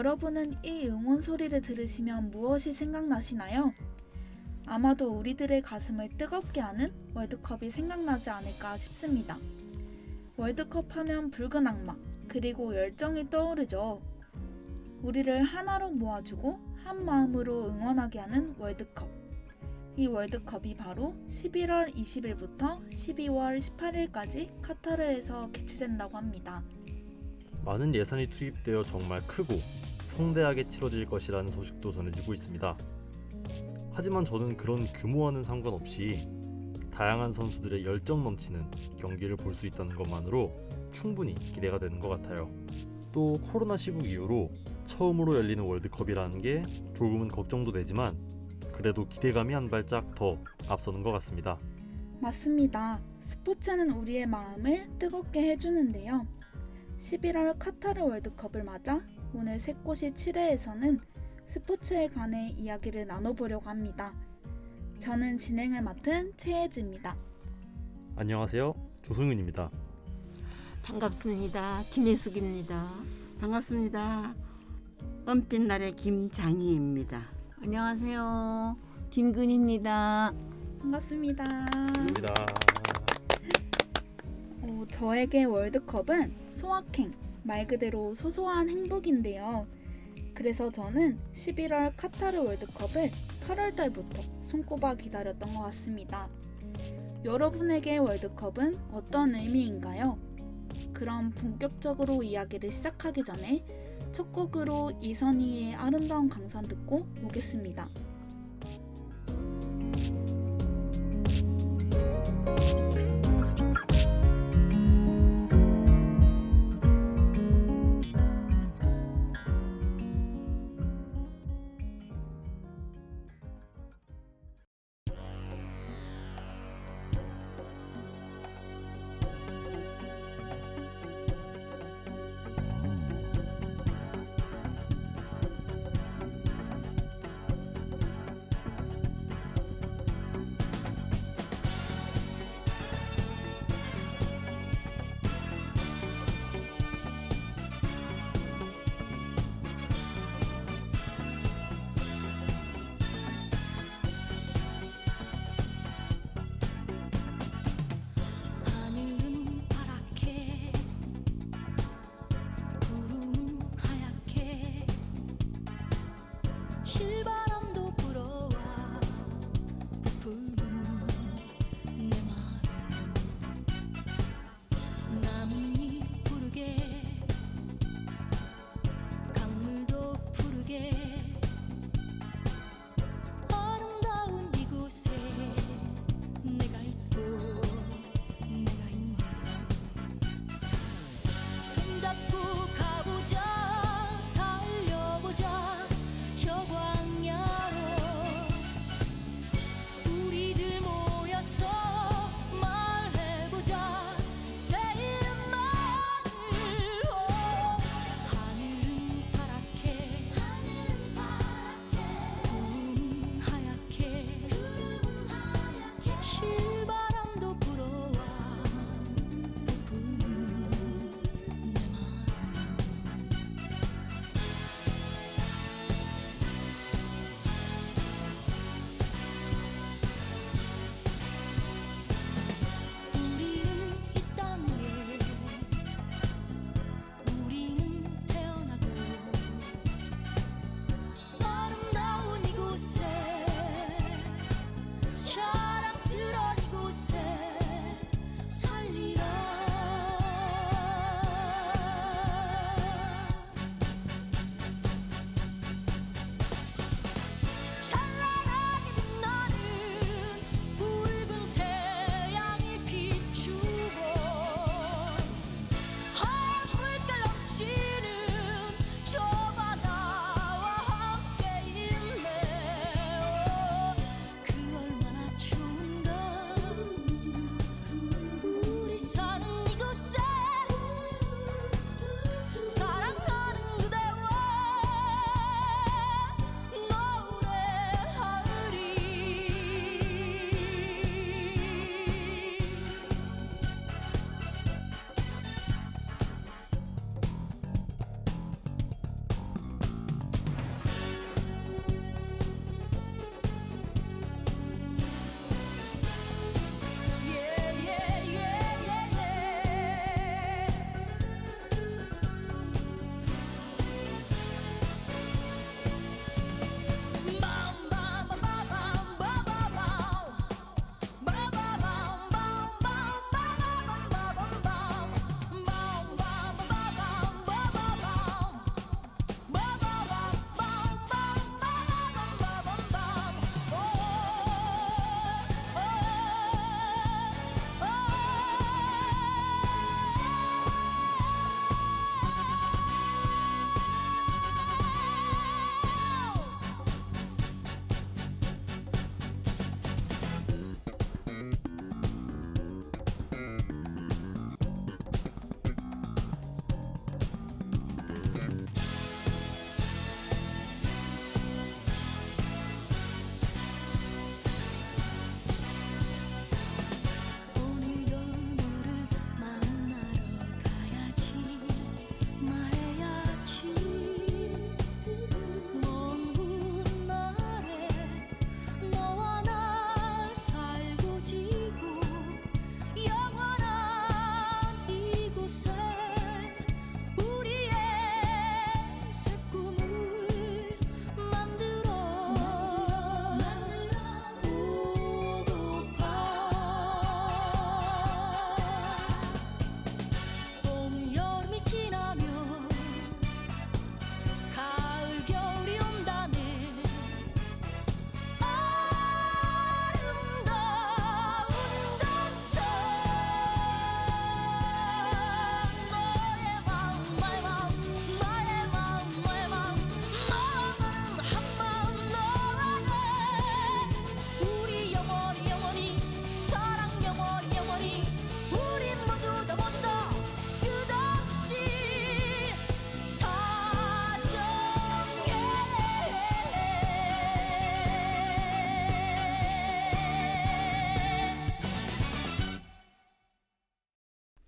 여러분은 이 응원 소리를 들으시면 무엇이 생각나시나요? 아마도 우리들의 가슴을 뜨겁게 하는 월드컵이 생각나지 않을까 싶습니다. 월드컵 하면 붉은 악마, 그리고 열정이 떠오르죠. 우리를 하나로 모아주고 한 마음으로 응원하게 하는 월드컵. 이 월드컵이 바로 11월 20일부터 12월 18일까지 카타르에서 개최된다고 합니다. 많은 예산이 투입되어 정말 크고 성대하게 치러질 것이라는 소식도 전해지고 있습니다. 하지만 저는 그런 규모와는 상관없이 다양한 선수들의 열정 넘치는 경기를 볼 수 있다는 것만으로 충분히 기대가 되는 것 같아요. 또 코로나 시국 이후로 처음으로 열리는 월드컵이라는 게 조금은 걱정도 되지만 그래도 기대감이 한 발짝 더 앞서는 것 같습니다. 맞습니다. 스포츠는 우리의 마음을 뜨겁게 해주는데요. 11월 카타르 월드컵을 맞아 오늘 새꽃이 7회에서는 스포츠에 관해 이야기를 나눠보려고 합니다. 저는 진행을 맡은 최혜지입니다. 안녕하세요. 조승윤입니다. 반갑습니다. 김혜숙입니다. 반갑습니다. 은빛날의 김장희입니다. 안녕하세요. 김근희입니다. 반갑습니다. 입니다. 저에게 월드컵은 소확행, 말 그대로 소소한 행복인데요. 그래서 저는 11월 카타르 월드컵을 8월달부터 손꼽아 기다렸던 것 같습니다. 여러분에게 월드컵은 어떤 의미인가요? 그럼 본격적으로 이야기를 시작하기 전에 첫 곡으로 이선희의 아름다운 강산 듣고 오겠습니다.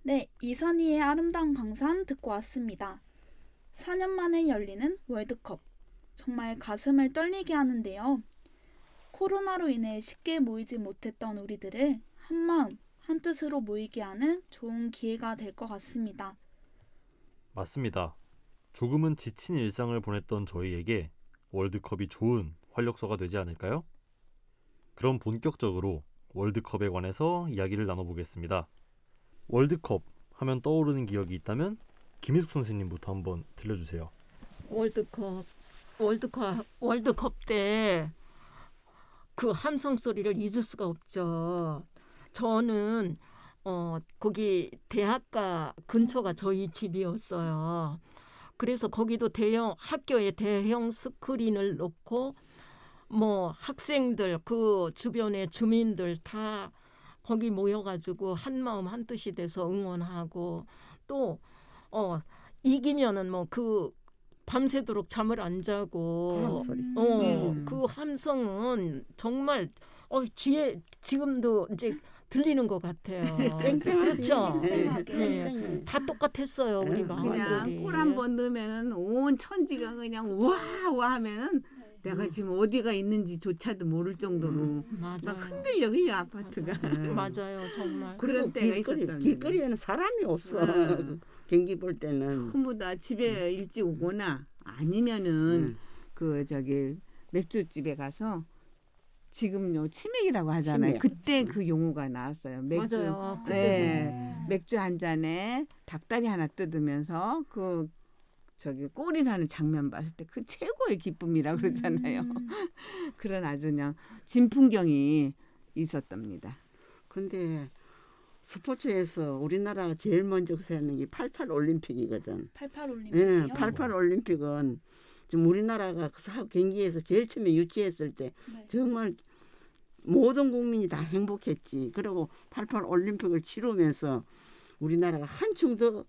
네, 이선희의 아름다운 강산 듣고 왔습니다. 4년 만에 열리는 월드컵. 정말 가슴을 떨리게 하는데요. 코로나로 인해 쉽게 모이지 못했던 우리들을 한마음, 한뜻으로 모이게 하는 좋은 기회가 될 것 같습니다. 맞습니다. 조금은 지친 일상을 보냈던 저희에게 월드컵이 좋은 활력소가 되지 않을까요? 그럼 본격적으로 월드컵에 관해서 이야기를 나눠보겠습니다. 월드컵 하면 떠오르는 기억이 있다면 김희숙 선생님부터 한번 들려주세요. 월드컵 때 그 함성 소리를 잊을 수가 없죠. 저는 거기 대학가 근처가 저희 집이었어요. 그래서 거기도 학교에 대형 스크린을 놓고 뭐 학생들 그 주변의 주민들 다 거기 모여가지고 한마음 한뜻이 돼서 응원하고 또 이기면은 뭐 그 밤새도록 잠을 안 자고 소리. 그 함성은 정말 귀에 지금도 이제 들리는 것 같아요. 그렇죠. 네. 다 똑같았어요 우리 그냥 마음들이. 골 한 번 넣으면은 온 천지가 그냥 와와 하면은 내가 지금 어디가 있는지조차도 모를 정도로 맞아요. 막 흔들려 아파트가. 맞아요 정말. 그런 때가 길거리, 있었던 길거리에는 사람이 없어. 경기 볼 때는. 전부 다 집에 일찍 오거나 아니면은 그 저기 맥주집에 가서 지금요 치맥이라고 하잖아요. 치맥. 그때 그 용어가 나왔어요. 맥주. 맞아요. 네. 맥주 한 잔에 닭다리 하나 뜯으면서 그 저기 골이 나는 장면 봤을 때 그 최고의 기쁨이라 그러잖아요. 그런 아주 그냥 진풍경이 있었답니다. 근데 스포츠에서 우리나라가 제일 먼저 세는 게 88 올림픽이거든. 88 예, 올림픽이요? 88 올림픽은 지금 우리나라가 그 경기에서 제일 처음에 유치했을 때 네. 정말 모든 국민이 다 행복했지. 그리고 88 올림픽을 치르면서 우리나라가 한층 더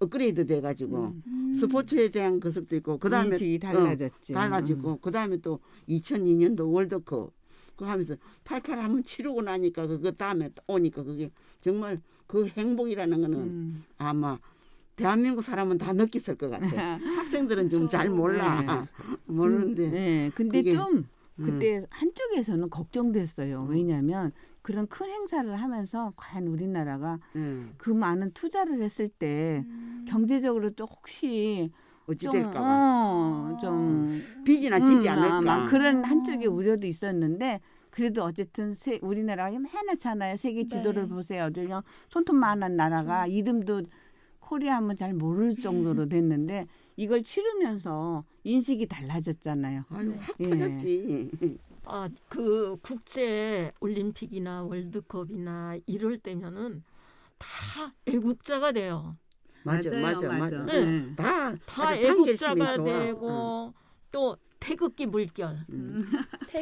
업그레이드 돼가지고 스포츠에 대한 것도 있고 그 다음에 인식이 달라졌지. 달라지고 그 다음에 또 2002년도 월드컵 그 하면서 88 한번 치르고 나니까 그 다음에 오니까 그게 정말 그 행복이라는 거는 아마 대한민국 사람은 다 느꼈을 것 같아. 학생들은 좀 잘 몰라. 모르는데. 네, 근데 그게, 좀 그때 한쪽에서는 걱정됐어요. 왜냐하면 그런 큰 행사를 하면서 과연 우리나라가 그 많은 투자를 했을 때 경제적으로 또 혹시 어찌 좀, 될까봐. 좀 빚이나 지지 않을까. 막 그런 한쪽의 우려도 있었는데 그래도 어쨌든 우리나라가 많았잖아요. 세계 지도를 네. 보세요. 그냥 손톱만한 나라가 이름도 코리아 하면 잘 모를 정도로 됐는데 이걸 치르면서 인식이 달라졌잖아요. 아유, 확 예. 터졌지. 그 국제 올림픽이나 월드컵이나 이럴 때면은 다 애국자가 돼요. 맞아. 네. 다 아주 애국자가 판결심이 좋아. 되고 또 태극기 물결.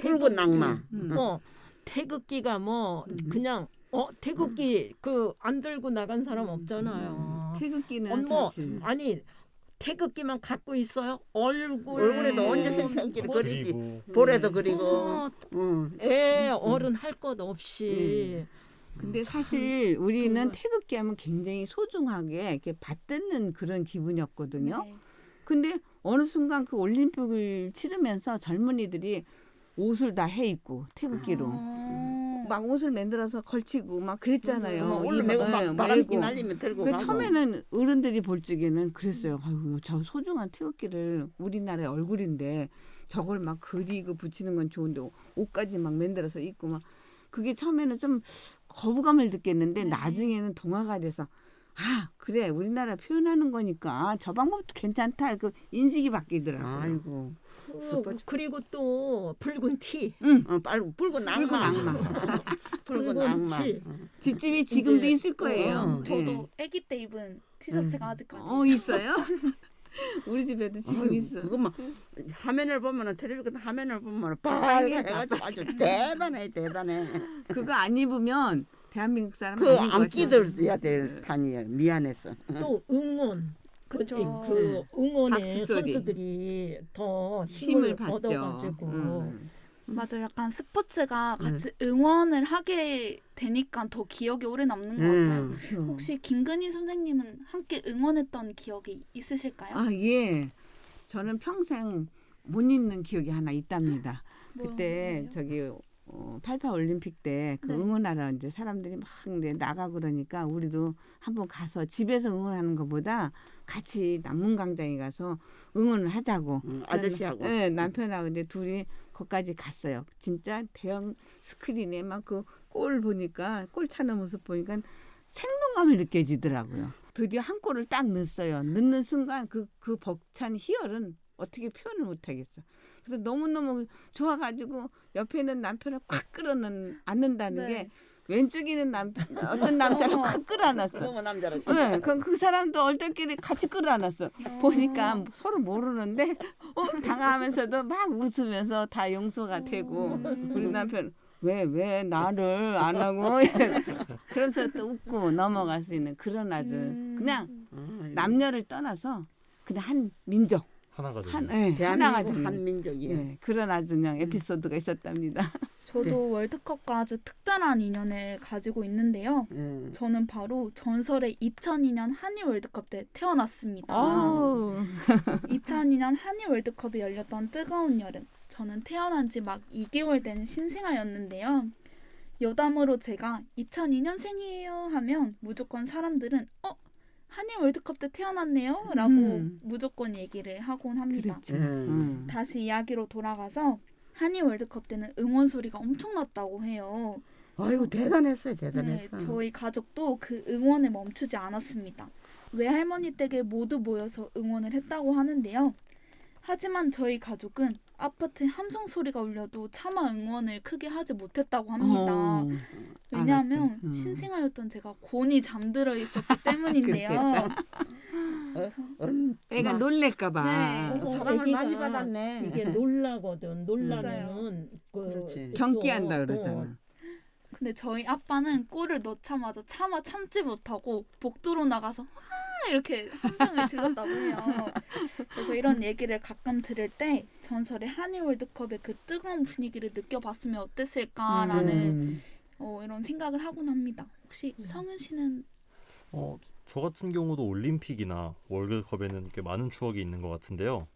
붉은 낙마. 태극기가 뭐 그냥 태극기 그 안 들고 나간 사람 없잖아요. 태극기는 뭐 사실 아니 태극기만 갖고 있어요. 얼굴에도 언제 생편기를 뭐, 그리지. 그리고 볼에도 그리고. 어른 할 것 없이. 근데 사실 우리는 정말. 태극기 하면 굉장히 소중하게 이렇게 받드는 그런 기분이었거든요. 네. 근데 어느 순간 그 올림픽을 치르면서 젊은이들이 옷을 다 해 입고 태극기로 막 옷을 만들어서 걸치고 막 그랬잖아요. 올라매고 막 메고. 바람기 날리면 들고 그 가고. 처음에는 어른들이 볼 적에는 그랬어요. 아유, 저 소중한 태극기를 우리나라의 얼굴인데 저걸 막 그리고 붙이는 건 좋은데 옷까지 막 만들어서 입고 막 그게 처음에는 좀 거부감을 느꼈는데 나중에는 동화가 돼서 그래 우리나라 표현하는 거니까 저 방법도 괜찮다. 그 인식이 바뀌더라고요. 아이고. 스포츠. 그리고 또 붉은 티. 붉은 악마. 붉은 악마. 티. 집집이 지금도 이제, 있을 거예요. 저도 아기 때 입은 티셔츠가 아직까지 있어요? 우리 집에도 지금 있어. 그것만 화면을 보면은 텔레비전 화면을 보면은 빨개가지고 아주 대단해. 그거 안 입으면 대한민국 사람 그 안 끼들어야 될 판이에요. 미안해서. 또 응원. 그죠. 그 응원에 박수 소리. 선수들이 더 힘을 힘을 받죠. 얻어가지고 맞아요. 약간 스포츠가 같이 응원을 하게 되니까 더 기억에 오래 남는 것 같아요. 그렇죠. 혹시 김근희 선생님은 함께 응원했던 기억이 있으실까요? 아, 예. 저는 평생 못 잊는 기억이 하나 있답니다. 그때 뭐예요? 저기 88 올림픽 때 그 네. 응원하러 이제 사람들이 막 이제 나가고 그러니까 우리도 한번 가서 집에서 응원하는 것보다 같이 남문광장에 가서 응원을 하자고. 아저씨하고. 네, 남편하고 이제 둘이 거기까지 갔어요. 진짜 대형 스크린에 막 그 골 보니까 골 차는 모습 보니까 생동감을 느껴지더라고요. 드디어 한 골을 딱 넣었어요. 넣는 순간 그 벅찬 희열은 어떻게 표현을 못하겠어. 그래서 너무너무 좋아가지고 옆에 있는 남편을 콱 끌어안는다는 네. 게 왼쪽에 있는 어떤 남자를 콱 끌어안았어. 너무 남자라. 네, 그 사람도 얼떨결에 같이 끌어안았어. 보니까 서로 모르는데 당황하면서도 막 웃으면서 다 용서가 되고 우리 남편 왜 나를 안 하고 그러면서 또 웃고 넘어갈 수 있는 그런 아주 그냥 남녀를 떠나서 그냥 한 민족 하나가 되죠. 하나가 대한민국 되는 한민족이에요. 네, 그런 아주 그냥 에피소드가 있었답니다. 저도 네. 월드컵과 아주 특별한 인연을 가지고 있는데요. 저는 바로 전설의 2002년 한일 월드컵 때 태어났습니다. 아우. 2002년 한일 월드컵이 열렸던 뜨거운 여름. 저는 태어난 지 막 2개월 된 신생아였는데요. 여담으로 제가 2002년생이에요 하면 무조건 사람들은 한일 월드컵 때 태어났네요 라고 무조건 얘기를 하곤 합니다. 그렇죠. 다시 이야기로 돌아가서 한일 월드컵 때는 응원 소리가 엄청났다고 해요. 아이고 대단했어요, 네, 대단했어. 저희 가족도 그 응원을 멈추지 않았습니다. 외할머니 댁에 모두 모여서 응원을 했다고 하는데요. 하지만 저희 가족은 아파트에 함성 소리가 울려도 차마 응원을 크게 하지 못했다고 합니다. 왜냐하면 알았다. 신생아였던 제가 곤히 잠들어 있었기 때문인데요. 애가 놀랄까봐. 네. 사랑을 애기가 많이 받았네. 이게 놀라거든. 놀라면은 그렇지. 경기한다 그러잖아. 근데 저희 아빠는 골을 넣자마자 차마 참지 못하고 복도로 나가서 와 이렇게 함성을 질렀다고 해요. 그래서 이런 얘기를 가끔 들을 때 전설의 한일 월드컵의 그 뜨거운 분위기를 느껴봤으면 어땠을까라는 이런 생각을 하곤 합니다. 혹시 성윤 씨는 저 같은 경우도 올림픽이나 월드컵에는 꽤 많은 추억이 있는 것 같은데요.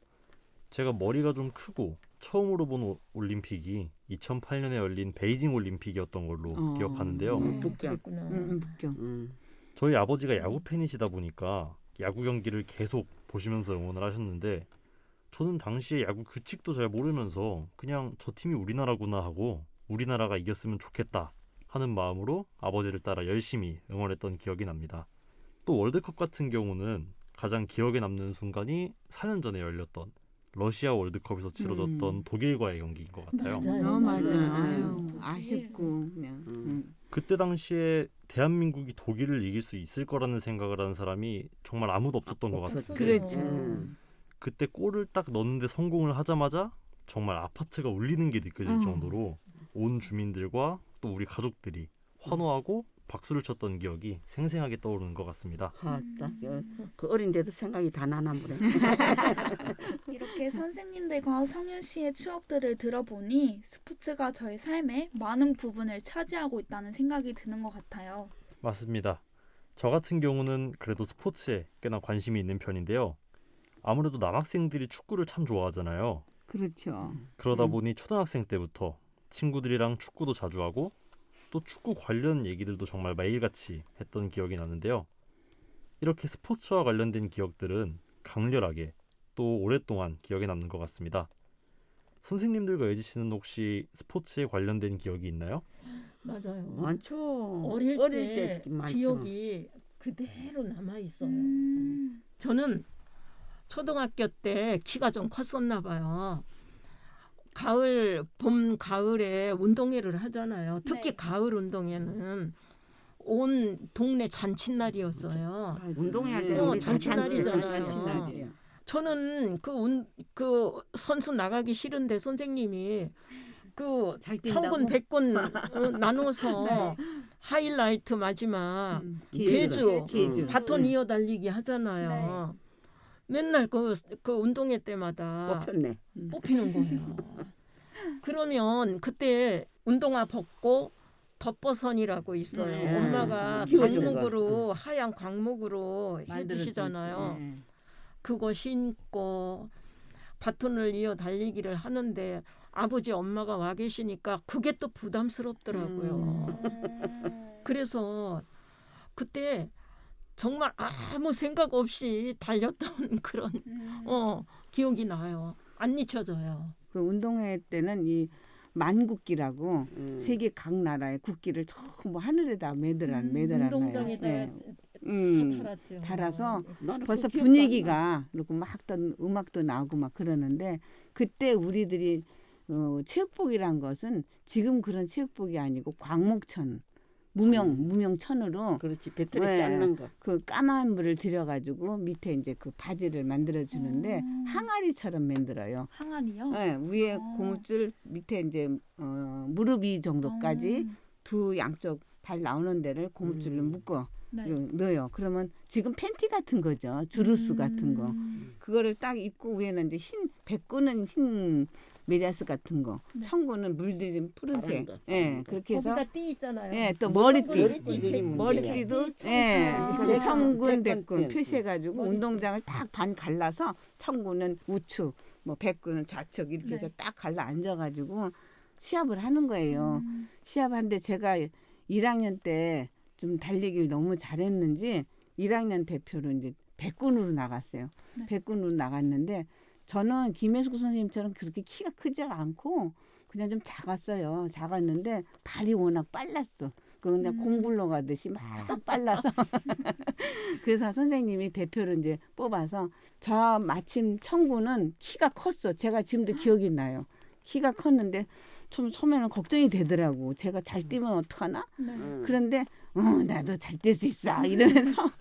제가 머리가 좀 크고 처음으로 본 올림픽이 2008년에 열린 베이징 올림픽이었던 걸로 기억하는데요. 북경. 북경. 저희 아버지가 야구 팬이시다 보니까 야구 경기를 계속 보시면서 응원을 하셨는데 저는 당시에 야구 규칙도 잘 모르면서 그냥 저 팀이 우리나라구나 하고 우리나라가 이겼으면 좋겠다 하는 마음으로 아버지를 따라 열심히 응원했던 기억이 납니다. 또 월드컵 같은 경우는 가장 기억에 남는 순간이 4년 전에 열렸던 러시아 월드컵에서 치러졌던 독일과의 경기인 것 같아요. 맞아요. 맞아요. 맞아요. 아쉽고 그냥. 그때 당시에 대한민국이 독일을 이길 수 있을 거라는 생각을 하는 사람이 정말 아무도 없었던 것 같아요. 그렇죠. 그때 골을 딱 넣는데 성공을 하자마자 정말 아파트가 울리는 게 느껴질 정도로 온 주민들과 또 우리 가족들이 환호하고 박수를 쳤던 기억이 생생하게 떠오르는 것 같습니다. 아따, 그 어린데도 생각이 다 나나 보네. 이렇게 선생님들과 성윤 씨의 추억들을 들어보니 스포츠가 저의 삶의 많은 부분을 차지하고 있다는 생각이 드는 것 같아요. 맞습니다. 저 같은 경우는 그래도 스포츠에 꽤나 관심이 있는 편인데요. 아무래도 남학생들이 축구를 참 좋아하잖아요. 그렇죠. 그러다 보니 초등학생 때부터 친구들이랑 축구도 자주 하고 또 축구 관련 얘기들도 정말 매일같이 했던 기억이 나는데요. 이렇게 스포츠와 관련된 기억들은 강렬하게 또 오랫동안 기억에 남는 것 같습니다. 선생님들과 예지 씨는 혹시 스포츠에 관련된 기억이 있나요? 맞아요. 많죠. 어릴 때 특히 많죠. 기억이 그대로 남아 있어요. 음. 저는 초등학교 때 키가 좀 컸었나 봐요. 봄, 가을에 운동회를 하잖아요. 특히 네. 가을 운동회는 온 동네 잔칫날이었어요. 운동회 할 어, 때는 잔칫날이잖아요. 저는 그 선수 나가기 싫은데 선생님이 그 잘 뛴다고? 천군 백군 나눠서 하이라이트 마지막 계주 바톤 이어달리기 하잖아요. 맨날 그 운동회 때마다 뽑혔네. 뽑히는 거예요. 그러면 그때 운동화 벗고 덮버선이라고 있어요. 엄마가 끼워주는 광목으로 하얀 광목으로 해주시잖아요. 만들어주지. 그거 신고 바톤을 이어 달리기를 하는데 아버지 엄마가 와 계시니까 그게 또 부담스럽더라고요. 그래서 그때 정말 아무 생각 없이 달렸던 그런 기억이 나요. 안 잊혀져요. 그 운동회 때는 이 만국기라고 세계 각 나라의 국기를 전부 하늘에다 매달아놔요. 운동장에다 네. 다 달았죠. 달아서 나는 벌써 그 기억도 분위기가 그리고 막 또 음악도 나오고 막 그러는데 그때 우리들이 체육복이란 것은 지금 그런 체육복이 아니고 광목천 무명천으로 안 나. 그렇지. 배터리 네. 짧는 거. 그 까만 물을 들여가지고 밑에 이제 그 바지를 만들어 주는데 항아리처럼 만들어요. 항아리요? 네, 위에 어. 고무줄 밑에 이제 무릎 위 정도까지 두 양쪽 발 나오는 데를 고무줄로 묶어 네. 넣어요. 그러면 지금 팬티 같은 거죠. 주루스 같은 거. 그거를 딱 입고 위에는 이제 백구는 흰 메리아스 같은 거, 네. 청구는 물들인 푸른색. 파란 거, 예, 파란 거. 그렇게 해서 거기다 띠 있잖아요. 예, 또 머리띠 머리띠. 그게 문제야. 머리띠도 띠, 예, 청군. 그 청군, 백군, 백군 예. 표시해가지고 머리띠. 운동장을 딱 반 갈라서 청군은 우측, 뭐 백군은 좌측 이렇게 해서 네. 딱 갈라 앉아가지고 시합을 하는 거예요. 시합하는데 제가 1학년 때 좀 달리기를 너무 잘했는지 1학년 대표로 이제 백군으로 나갔어요. 네. 백군으로 나갔는데 저는 김혜숙 선생님처럼 그렇게 키가 크지 않고 그냥 좀 작았어요. 작았는데 발이 워낙 빨랐어. 그 그냥 공불러 가듯이 막 빨라서 그래서 선생님이 대표로 이제 뽑아서 저 마침 청구는 키가 컸어. 제가 지금도 기억이 나요. 키가 컸는데 좀 처음에는 걱정이 되더라고. 제가 잘 뛰면 어떡하나? 네. 그런데 나도 잘 뛸 수 있어 이러면서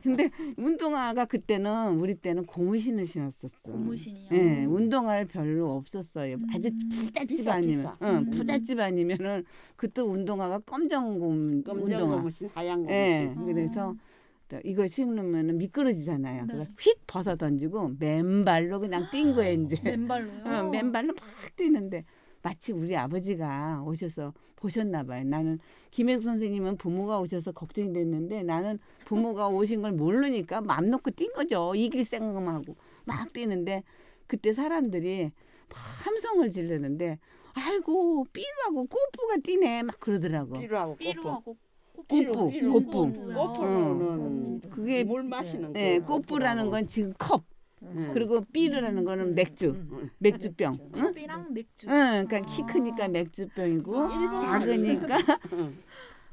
근데 운동화가 그때는 우리 때는 고무신을 신었었어. 고무신이요. 예, 운동화를 별로 없었어요. 아주 부잣집 비싸, 아니면, 비싸. 응, 부잣집 아니면은 그때 운동화가 검정 검정 운동화. 고무신, 하얀 고무신. 예, 어. 그래서 또 이거 신으면은 미끄러지잖아요. 네. 그래서 휙 벗어 던지고 맨발로 그냥 뛴 거예요 이제. 맨발로요? 맨발로 막 뛰는데 마치 우리 아버지가 오셔서 보셨나 봐요. 나는 김혜숙 선생님은 부모가 오셔서 걱정이 됐는데 나는 부모가 오신 걸 모르니까 맘 놓고 뛴 거죠. 이길 생각하고 막 뛰는데 그때 사람들이 막 함성을 지르는데 아이고 삐루하고 꼬부가 뛰네 막 그러더라고. 삐루하고 삐루하고 꼬부, 삐루. 꼬부. 꼬푸는 그게 물 마시는 거. 예, 꼬부라는 건 지금 컵. 그리고 삐루라는 거는 맥주병. 응? 커피랑 맥주. 응, 그러니까 키 크니까 맥주병이고 작으니까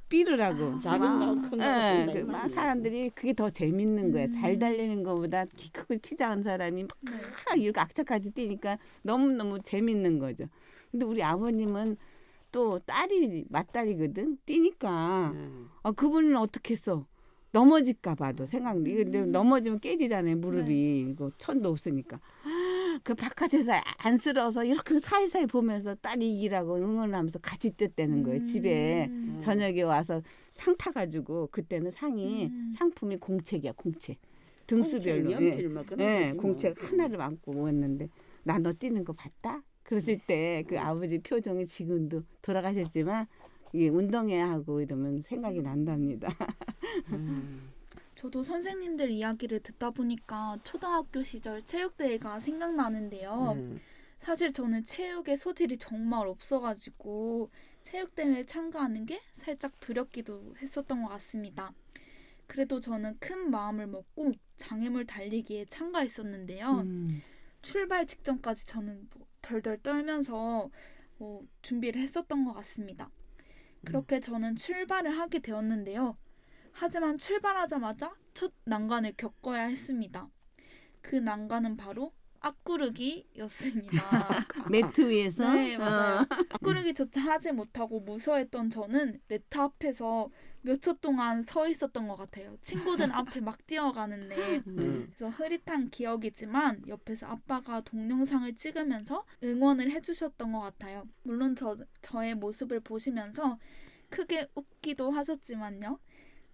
삐루라고. 작은 거, 큰 거. 막 사람들이 그게 더 재밌는 거야. 잘 달리는 거보다 키 크고 키 작은 사람이 막 이렇게 악착같이 뛰니까 너무너무 재밌는 거죠. 근데 우리 아버님은 또 딸이 맏딸이거든. 뛰니까 그분은 어떻게 했어? 넘어질까 봐도 이거 넘어지면 깨지잖아요. 무릎이. 이거 천도 없으니까. 그 바깥에서 안쓰러워서 이렇게 사이사이 보면서 딸이 이기라고 응원하면서 같이 뛰었다는 거예요. 집에 저녁에 와서 상 타가지고 그때는 상품이 공책이야. 공책. 등수별로. 연필 뭐 그런 예, 거지 뭐. 공책 하나를 안고 왔는데 나 너 뛰는 거 봤다? 그랬을 때 그 아버지 표정이 지금도 돌아가셨지만 이게 운동해야 하고 이러면 생각이 난답니다. 저도 선생님들 이야기를 듣다 보니까 초등학교 시절 체육대회가 생각나는데요. 사실 저는 체육에 소질이 정말 없어가지고 체육대회에 참가하는 게 살짝 두렵기도 했었던 것 같습니다. 그래도 저는 큰 마음을 먹고 장애물 달리기에 참가했었는데요. 출발 직전까지 저는 덜덜 떨면서 준비를 했었던 것 같습니다. 그렇게 저는 출발을 하게 되었는데요. 하지만 출발하자마자 첫 난관을 겪어야 했습니다. 그 난관은 바로 앞구르기였습니다. 매트 위에서 네, 맞아요. 앞구르기조차 하지 못하고 무서워했던 저는 매트 앞에서 몇 초 동안 서 있었던 것 같아요. 친구들 앞에 막 뛰어가는데 그래서 흐릿한 기억이지만 옆에서 아빠가 동영상을 찍으면서 응원을 해주셨던 것 같아요. 물론 저의 모습을 보시면서 크게 웃기도 하셨지만요.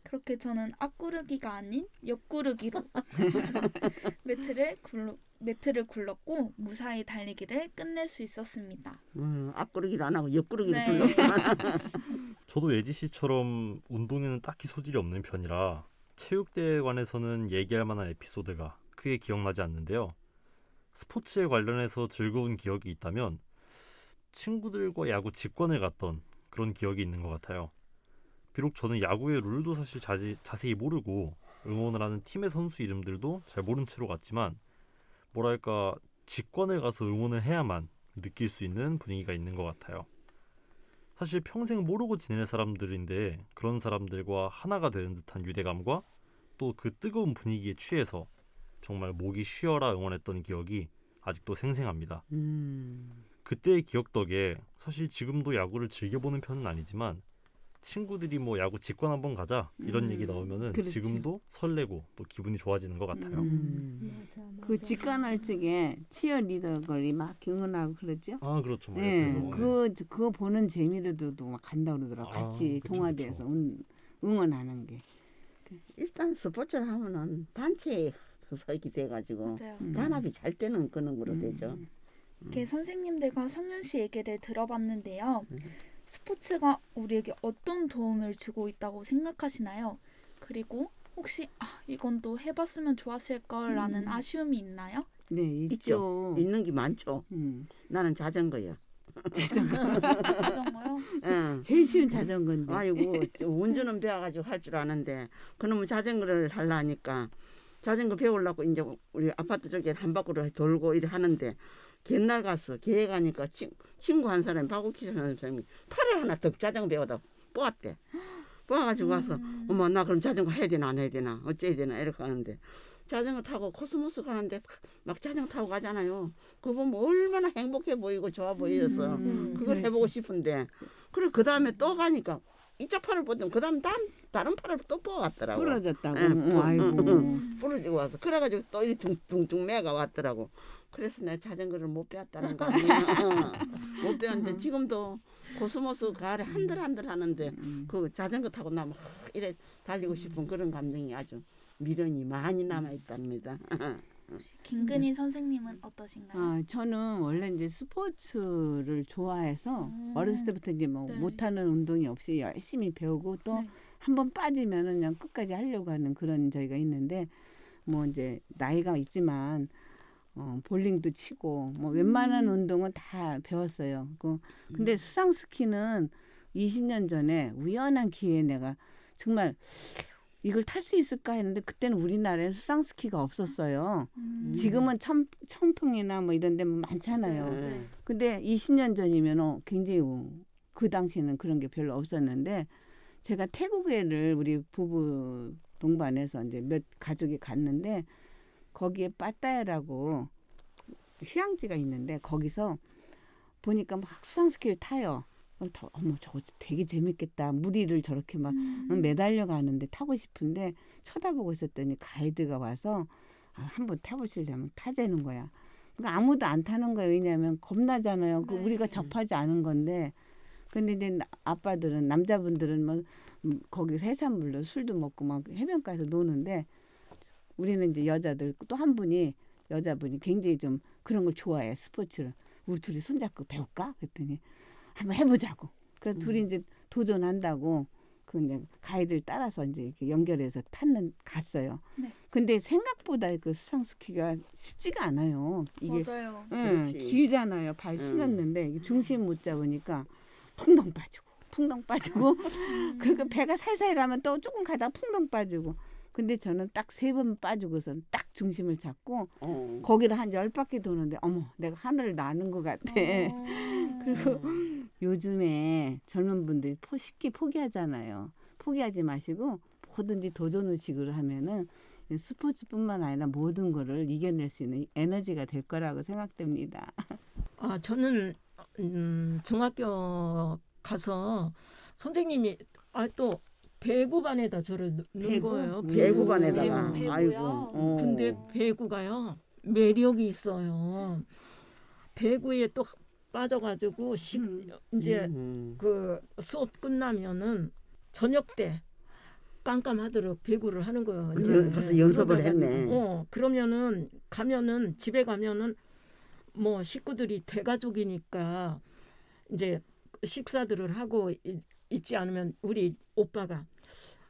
그렇게 저는 앞구르기가 아닌 옆구르기로 매트를 매트를 굴렀고 무사히 달리기를 끝낼 수 있었습니다. 앞구르기를 안 하고 옆구르기를 네. 둘렀구만. 저도 예지 씨처럼 운동에는 딱히 소질이 없는 편이라 체육대회에 관해서는 얘기할 만한 에피소드가 크게 기억나지 않는데요. 스포츠에 관련해서 즐거운 기억이 있다면 친구들과 야구 직관을 갔던 그런 기억이 있는 것 같아요. 비록 저는 야구의 룰도 사실 자세히 모르고 응원을 하는 팀의 선수 이름들도 잘 모른 채로 갔지만 뭐랄까 직관을 가서 응원을 해야만 느낄 수 있는 분위기가 있는 것 같아요. 사실 평생 모르고 지낼 사람들인데 그런 사람들과 하나가 되는 듯한 유대감과 또 그 뜨거운 분위기에 취해서 정말 목이 쉬어라 응원했던 기억이 아직도 생생합니다. 그때의 기억 덕에 사실 지금도 야구를 즐겨보는 편은 아니지만 친구들이 뭐 야구 직관 한번 가자 이런 얘기 나오면은 그렇죠. 지금도 설레고 또 기분이 좋아지는 것 같아요. 그 직관할 적에 치어리더들이 막 응원하고 그러죠. 아 그렇죠. 뭐 네, 옆에서. 그거 보는 재미로도 막 간다 그러더라고. 아, 같이 그쵸, 동아대에서 그쵸. 응원하는 게. 일단 스포츠를 하면은 단체에 서기 돼가지고 맞아요. 단합이 잘 되는 그런 거로 되죠. 이렇게 선생님들과 성윤 씨 얘기를 들어봤는데요. 스포츠가 우리에게 어떤 도움을 주고 있다고 생각하시나요? 그리고 혹시 이건 또 해봤으면 좋았을 걸라는 아쉬움이 있나요? 네, 있죠. 있는 게 많죠. 나는 자전거야. 자전거요? 응. 제일 쉬운 자전거인데. 아이고 운전은 배워가지고 할 줄 아는데 그놈의 자전거를 하려니까 자전거 배우려고 이제 우리 아파트 쪽에 한 바퀴로 돌고 이래 하는데 옛날 가서 계획 가니까 친구 한 사람이 박우키라는 사람이 팔을 하나 더 자전거 배우다 뽑았대. 뽑아가지고 와서 어머 나 그럼 자전거 해야 되나 안 해야 되나 어째야 되나 이렇게 하는데 자전거 타고 코스모스 가는데 막 자전거 타고 가잖아요. 그거 보면 얼마나 행복해 보이고 좋아 보여서 그걸 그렇지. 해보고 싶은데 그리고 그 다음에 또 가니까 이쪽 팔을 보더니 그 다음 다른 팔을 또 뽑아왔더라고. 부러졌다고. 응, 아이고. 부러지고 와서 그래가지고 또 이리 둥둥 매가 왔더라고. 그래서 내가 자전거를 못 배웠다는 거 아니야. 못 배웠는데 지금도 코스모스 가을에 한들 하는데 그 자전거 타고 나면 이래 달리고 싶은 그런 감정이 아주 미련이 많이 남아 있답니다. 김근희 선생님은 어떠신가요? 저는 원래 이제 스포츠를 좋아해서 음. 어렸을 때부터 이제 뭐 네. 못하는 운동이 없이 열심히 배우고 또 네. 한 번 빠지면은 그냥 끝까지 하려고 하는 그런 저희가 있는데 뭐 이제 나이가 있지만 볼링도 치고 뭐 웬만한 운동은 다 배웠어요. 근데 수상 스키는 20년 전에 우연한 기회에 내가 정말 이걸 탈 수 있을까 했는데 그때는 우리나라에 수상 스키가 없었어요. 지금은 청평이나 뭐 이런 데 많잖아요. 네. 근데 20년 전이면 굉장히 그 당시에는 그런 게 별로 없었는데 제가 태국에를 우리 부부 동반해서 이제 몇 가족이 갔는데 거기에 빠따야라고 휴양지가 있는데 거기서 보니까 막 수상스키를 타요. 어머 저거 되게 재밌겠다. 무리를 저렇게 막 매달려 가는데 타고 싶은데 쳐다보고 있었더니 가이드가 와서 한번 타보시려면 타자는 거야. 그러니까 아무도 안 타는 거예요. 왜냐하면 겁나잖아요. 네. 우리가 접하지 않은 건데. 근데 이제 아빠들은 남자분들은 뭐 거기서 해산물로 술도 먹고 막 해변가에서 노는데 우리는 이제 여자들 또 한 분이 여자분이 굉장히 좀 그런 걸 좋아해 스포츠를. 우리 둘이 손잡고 배울까? 그랬더니 한번 해보자고. 그래서 둘이 이제 도전한다고 그 이제 가이드를 따라서 이제 이렇게 연결해서 갔어요. 네. 근데 생각보다 그 수상 스키가 쉽지가 않아요. 이게 맞아요. 그렇지. 길잖아요. 발 신었는데 이게 중심 못 잡으니까 풍덩 빠지고 그러니까 배가 살살 가면 또 조금 가다가 풍덩 빠지고. 근데 저는 딱 3번 빠지고서 딱 중심을 잡고 거기를 한 10바퀴 도는데 어머 내가 하늘을 나는 것 같아. 그리고 요즘에 젊은 분들이 쉽게 포기하잖아요. 포기하지 마시고 뭐든지 도전 의식으로 하면은 스포츠뿐만 아니라 모든 거를 이겨낼 수 있는 에너지가 될 거라고 생각됩니다. 저는 중학교 가서 선생님이 또 배구반에다 저를 넣은 배구? 거예요. 배구반에다가 배구요? 아이고. 근데 배구가요 매력이 있어요. 배구에 또 빠져가지고 이제 그 수업 끝나면은 저녁 때 깜깜하도록 배구를 하는 거예요. 이제. 가서 연습을 그러다가- 했네. 그러면은 가면은 집에 가면은 뭐 식구들이 대가족이니까 이제 식사들을 하고 있지 않으면 우리 오빠가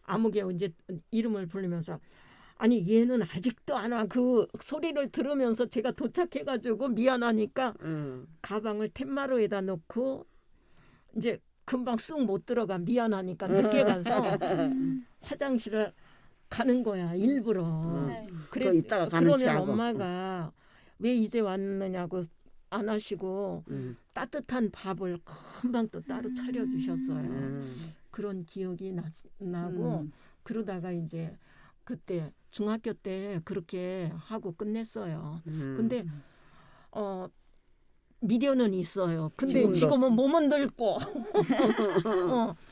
아무개 이제 이름을 부르면서 아니 얘는 아직도 안 와. 그 소리를 들으면서 제가 도착해가지고 미안하니까 가방을 툇마루에다 놓고 이제 금방 쑥 못 들어가 미안하니까 늦게 가서 화장실을 가는 거야 일부러. 네. 그거 이따가 가는 그러면 체하고. 엄마가 왜 이제 왔느냐고 안 하시고 따뜻한 밥을 금방 또 따로 차려주셨어요. 그런 기억이 나고 그러다가 이제 그때 중학교 때 그렇게 하고 끝냈어요. 근데 미련은 있어요. 근데 지금도. 지금은 몸은 늙고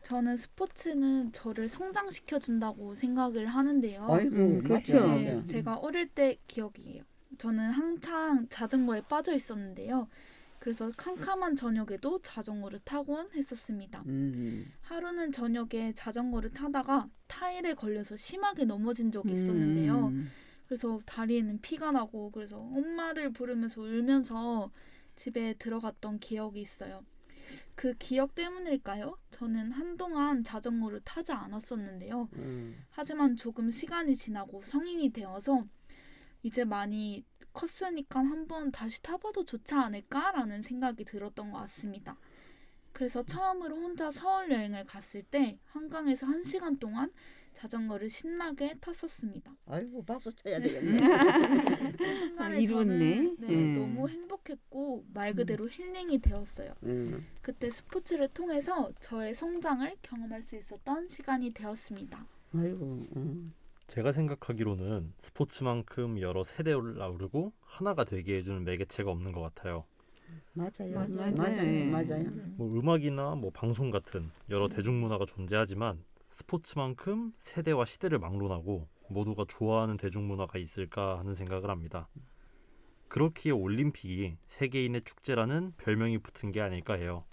저는 스포츠는 저를 성장시켜 준다고 생각을 하는데요. 아이고 그렇죠. 맞죠. 네, 제가 어릴 때 기억이에요. 저는 한창 자전거에 빠져 있었는데요. 그래서 캄캄한 저녁에도 자전거를 타곤 했었습니다. 하루는 저녁에 자전거를 타다가 타일에 걸려서 심하게 넘어진 적이 있었는데요. 그래서 다리에는 피가 나고 그래서 엄마를 부르면서 울면서 집에 들어갔던 기억이 있어요. 그 기억 때문일까요? 저는 한동안 자전거를 타지 않았었는데요. 하지만 조금 시간이 지나고 성인이 되어서 이제 많이 컸으니까 한번 다시 타봐도 좋지 않을까라는 생각이 들었던 것 같습니다. 그래서 처음으로 혼자 서울 여행을 갔을 때 한강에서 1시간 동안 자전거를 신나게 탔었습니다. 아이고 박수 쳐야 되겠네. 그 순간에 이루었네. 저는 예. 너무 행복했고 말 그대로 힐링이 되었어요. 그때 스포츠를 통해서 저의 성장을 경험할 수 있었던 시간이 되었습니다. 아이고. 제가 생각하기로는 스포츠만큼 여러 세대를 아우르고 하나가 되게 해주는 매개체가 없는 것 같아요. 맞아요. 맞아요. 맞아요. 맞아요. 뭐 음악이나 뭐 방송 같은 여러 대중문화가 존재하지만 스포츠만큼 세대와 시대를 막론하고 모두가 좋아하는 대중문화가 있을까 하는 생각을 합니다. 그렇기에 올림픽이 세계인의 축제라는 별명이 붙은 게 아닐까 해요.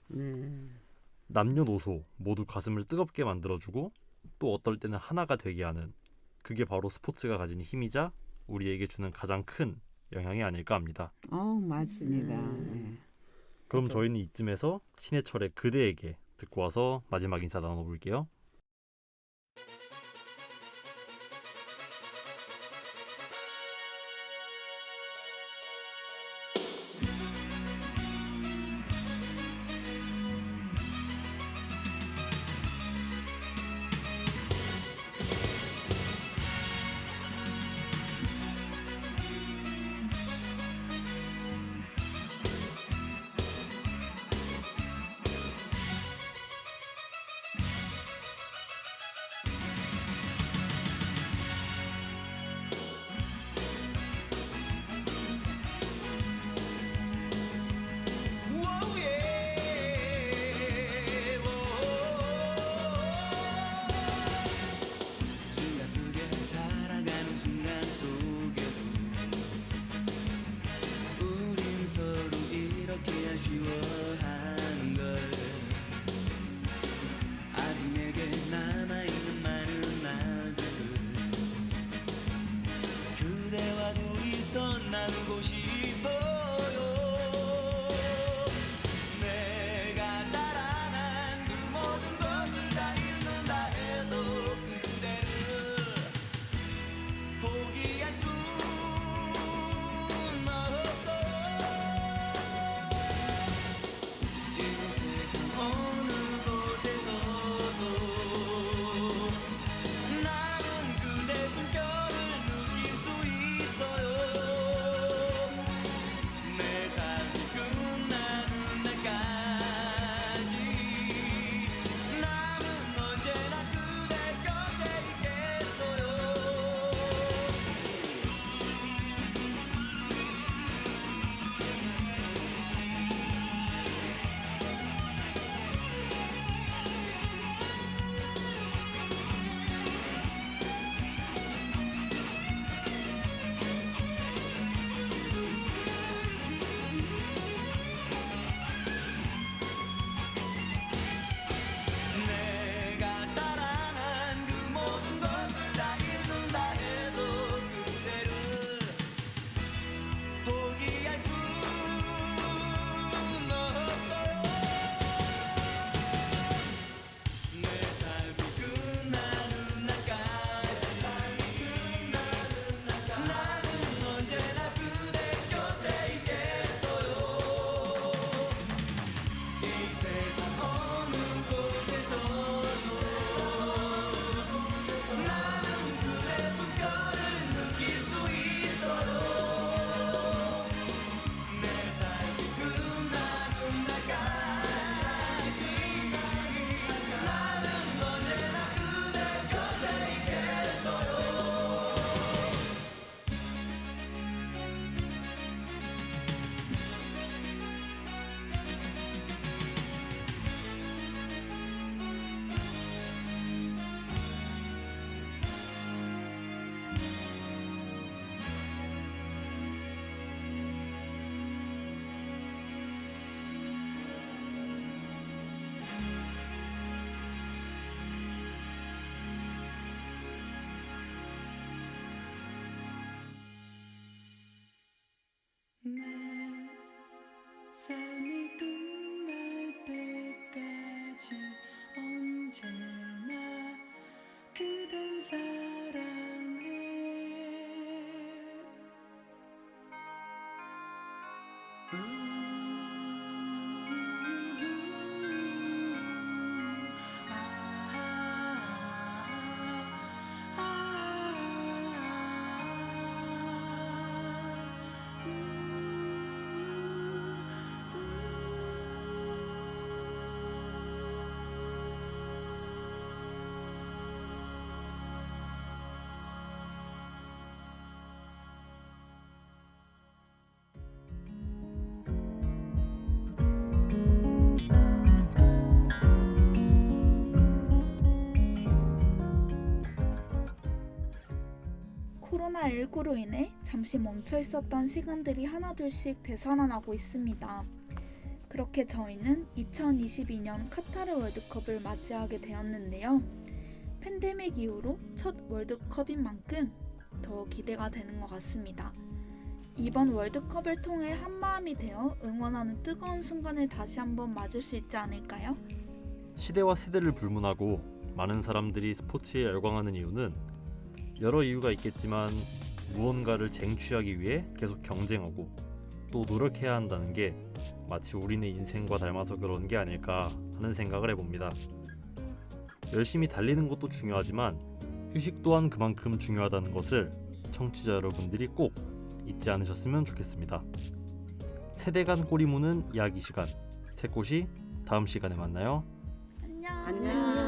남녀노소 모두 가슴을 뜨겁게 만들어주고 또 어떨 때는 하나가 되게 하는 그게 바로 스포츠가 가진 힘이자 우리에게 주는 가장 큰 영향이 아닐까 합니다. 맞습니다. 그럼 저희는 이쯤에서 신해철의 그대에게 듣고 와서 마지막 인사 나눠볼게요. 삶이 끝날 때까지 언제나 그댈 사랑해. 코로나19로 인해 잠시 멈춰 있었던 시간들이 하나둘씩 되살아나고 있습니다. 그렇게 저희는 2022년 카타르 월드컵을 맞이하게 되었는데요. 팬데믹 이후로 첫 월드컵인 만큼 더 기대가 되는 것 같습니다. 이번 월드컵을 통해 한마음이 되어 응원하는 뜨거운 순간을 다시 한번 맞을 수 있지 않을까요? 시대와 세대를 불문하고 많은 사람들이 스포츠에 열광하는 이유는 여러 이유가 있겠지만 무언가를 쟁취하기 위해 계속 경쟁하고 또 노력해야 한다는 게 마치 우리네 인생과 닮아서 그런 게 아닐까 하는 생각을 해봅니다. 열심히 달리는 것도 중요하지만 휴식 또한 그만큼 중요하다는 것을 청취자 여러분들이 꼭 잊지 않으셨으면 좋겠습니다. 세대 간 꼬리 무는 이야기 시간, 새꽃이 다음 시간에 만나요. 안녕. 안녕.